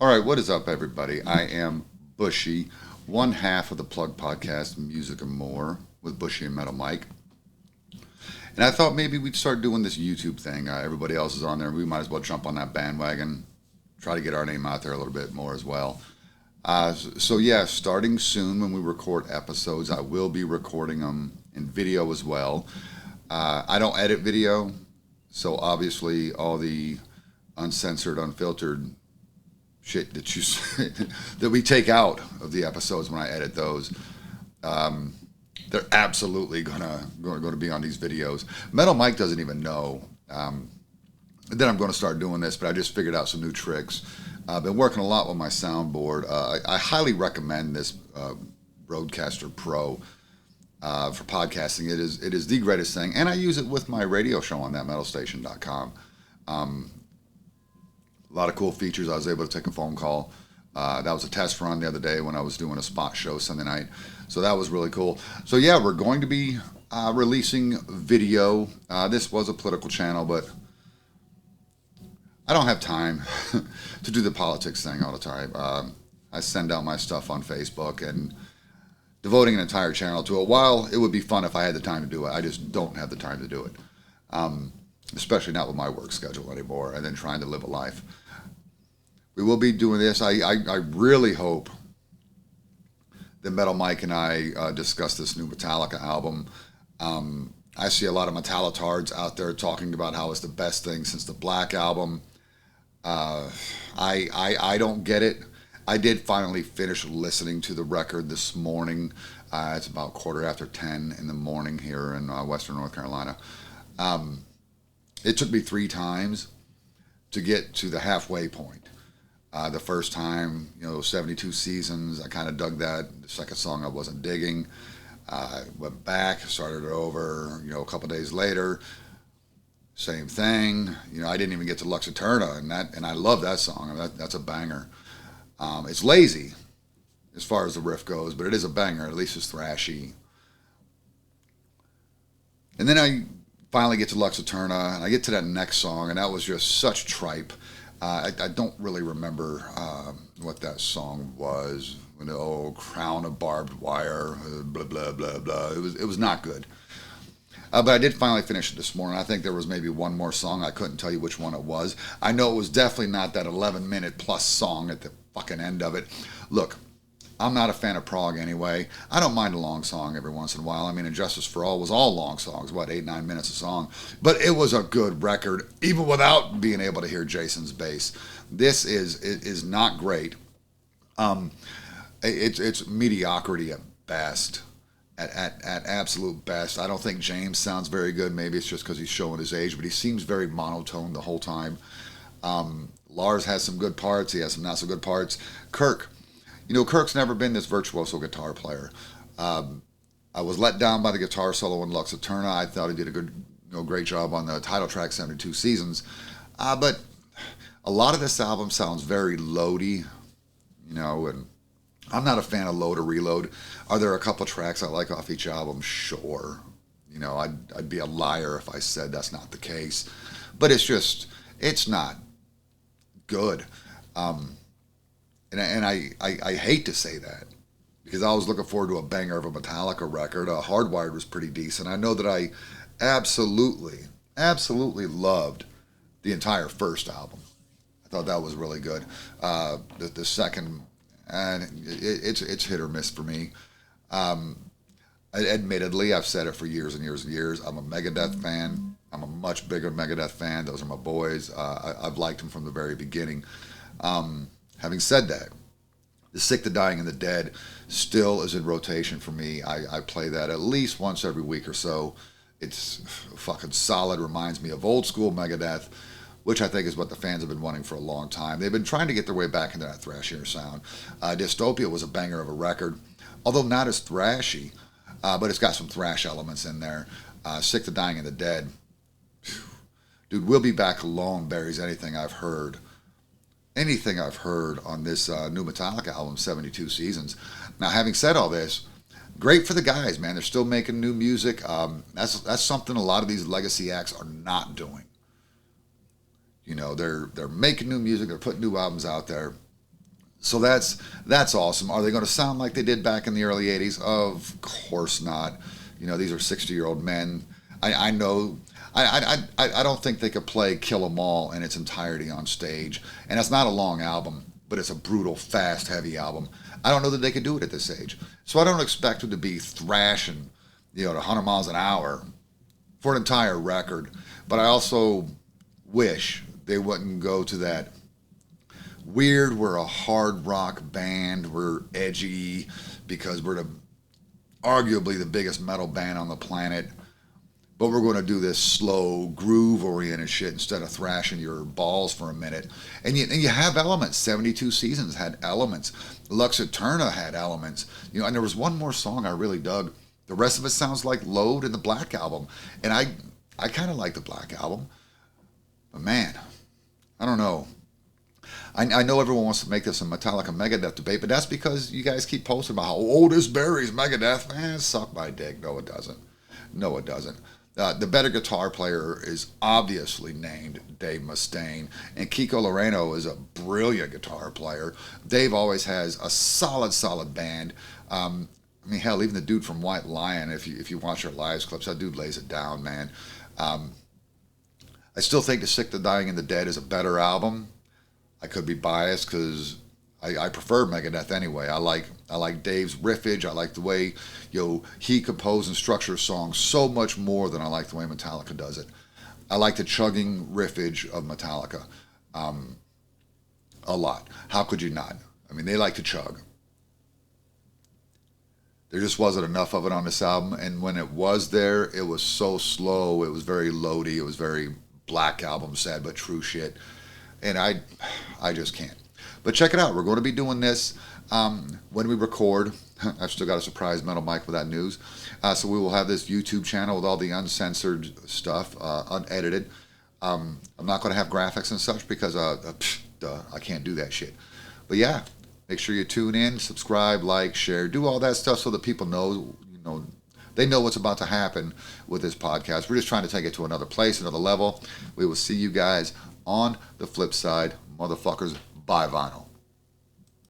All right, what is up, everybody? I am Bushy, one half of the Plug Podcast, Music and More, with Bushy and Metal Mike. And I thought maybe we'd start doing this YouTube thing. Everybody else is on there. We might as well jump on that bandwagon, try to get our name out there a little bit more as well. So, starting soon when we record episodes, I will be recording them in video as well. I don't edit video, so obviously all the uncensored, unfiltered shit that you that we take out of the episodes when I edit those, they're absolutely gonna be on these videos. Metal Mike doesn't even know that I'm going to start doing this, but I just figured out some new tricks. I've been working a lot with my soundboard. I highly recommend this Rodecaster Pro for podcasting. It is the greatest thing, and I use it with my radio show on thatmetalstation.com. A lot of cool features. I was able to take a phone call. That was a test run the other day when I was doing a spot show Sunday night. So that was really cool. So yeah, we're going to be releasing video. This was a political channel, but I don't have time to do the politics thing all the time. I send out my stuff on Facebook, and devoting an entire channel to it, while it would be fun if I had the time to do it, I just don't have the time to do it. Especially not with my work schedule anymore, and then trying to live a life. We will be doing this. I really hope that Metal Mike and I discuss this new Metallica album. I see a lot of Metallitards out there talking about how it's the best thing since the Black Album. I don't get it. I did finally finish listening to the record this morning. It's about 10:15 in the morning here in Western North Carolina. It took me 3 times to get to the halfway point. The first time, 72 seasons, I kind of dug that. The second song I wasn't digging. I went back, started it over, a couple days later. Same thing. I didn't even get to Lux Eterna, and I love that song. That's a banger. It's lazy as far as the riff goes, but it is a banger. At least it's thrashy. And then I finally get to Lux Eterna, and I get to that next song, and that was just such tripe. I don't really remember what that song was. Crown of barbed wire, blah blah blah blah. It was not good. But I did finally finish it this morning. I think there was maybe one more song. I couldn't tell you which one it was. I know it was definitely not that 11-minute plus song at the fucking end of it. Look, I'm not a fan of prog anyway. I don't mind a long song every once in a while. I mean, Injustice for All was all long songs, 8-9 minutes a song. But it was a good record, even without being able to hear Jason's bass. This is not great. It's mediocrity at best. At absolute best. I don't think James sounds very good. Maybe it's just because he's showing his age, but he seems very monotone the whole time. Lars has some good parts. He has some not so good parts. Kirk's never been this virtuoso guitar player. I was let down by the guitar solo in Lux Eterna. I thought he did a great job on the title track, 72 Seasons. But a lot of this album sounds very loady, and I'm not a fan of load or reload. Are there a couple tracks I like off each album? Sure. I'd be a liar if I said that's not the case. But it's not good. And I hate to say that, because I was looking forward to a banger of a Metallica record. Hardwired was pretty decent. I know that I absolutely loved the entire first album. I thought that was really good. The second, and it's hit or miss for me. Admittedly, I've said it for years and years and years. I'm a Megadeth fan. I'm a much bigger Megadeth fan. Those are my boys. I've liked them from the very beginning. Having said that, The Sick, the Dying, and the Dead still is in rotation for me. I play that at least once every week or so. It's fucking solid. Reminds me of old school Megadeth, which I think is what the fans have been wanting for a long time. They've been trying to get their way back into that thrashier sound. Dystopia was a banger of a record, although not as thrashy, but it's got some thrash elements in there. Sick, the Dying, and the Dead. Dude, We'll Be Back Alone buries anything I've heard on this new Metallica album, 72 Seasons. Now, having said all this, great for the guys, man. They're still making new music. That's something a lot of these legacy acts are not doing. They're making new music. They're putting new albums out there. So that's awesome. Are they going to sound like they did back in the early '80s? Of course not. These are 60-year-old men. I know. I don't think they could play Kill 'Em All in its entirety on stage. And it's not a long album, but it's a brutal, fast, heavy album. I don't know that they could do it at this age. So I don't expect them to be thrashing, at 100 miles an hour for an entire record. But I also wish they wouldn't go to that weird, we're a hard rock band, we're edgy because we're arguably the biggest metal band on the planet, but we're going to do this slow, groove-oriented shit instead of thrashing your balls for a minute. And you have elements. 72 Seasons had elements. Lux Eterna had elements. And there was one more song I really dug. The rest of it sounds like Load in the Black Album. And I kind of like the Black Album. But man, I don't know. I know everyone wants to make this a Metallica Megadeth debate, but that's because you guys keep posting about how, this buries Megadeth. Man, suck my dick. No, it doesn't. No, it doesn't. The better guitar player is obviously named Dave Mustaine, and Kiko Loureiro is a brilliant guitar player. Dave always has a solid band. Hell, even the dude from White Lion, if you watch our live clips, that dude lays it down, man. I still think The Sick, the Dying, and the Dead is a better album. I could be biased because I prefer Megadeth anyway. I like Dave's riffage. I like the way he composes and structures songs so much more than I like the way Metallica does it. I like the chugging riffage of Metallica a lot. How could you not? They like to chug. There just wasn't enough of it on this album, and when it was there, it was so slow. It was very loady. It was very Black Album, sad but true shit. And I just can't. But check it out. We're going to be doing this when we record. I've still got a surprise Metal Mike with that news. So we will have this YouTube channel with all the uncensored stuff, unedited. I'm not going to have graphics and such because I can't do that shit. But yeah, make sure you tune in, subscribe, like, share, do all that stuff so that people know, they know what's about to happen with this podcast. We're just trying to take it to another place, another level. We will see you guys on the flip side. Motherfuckers, bye vinyl.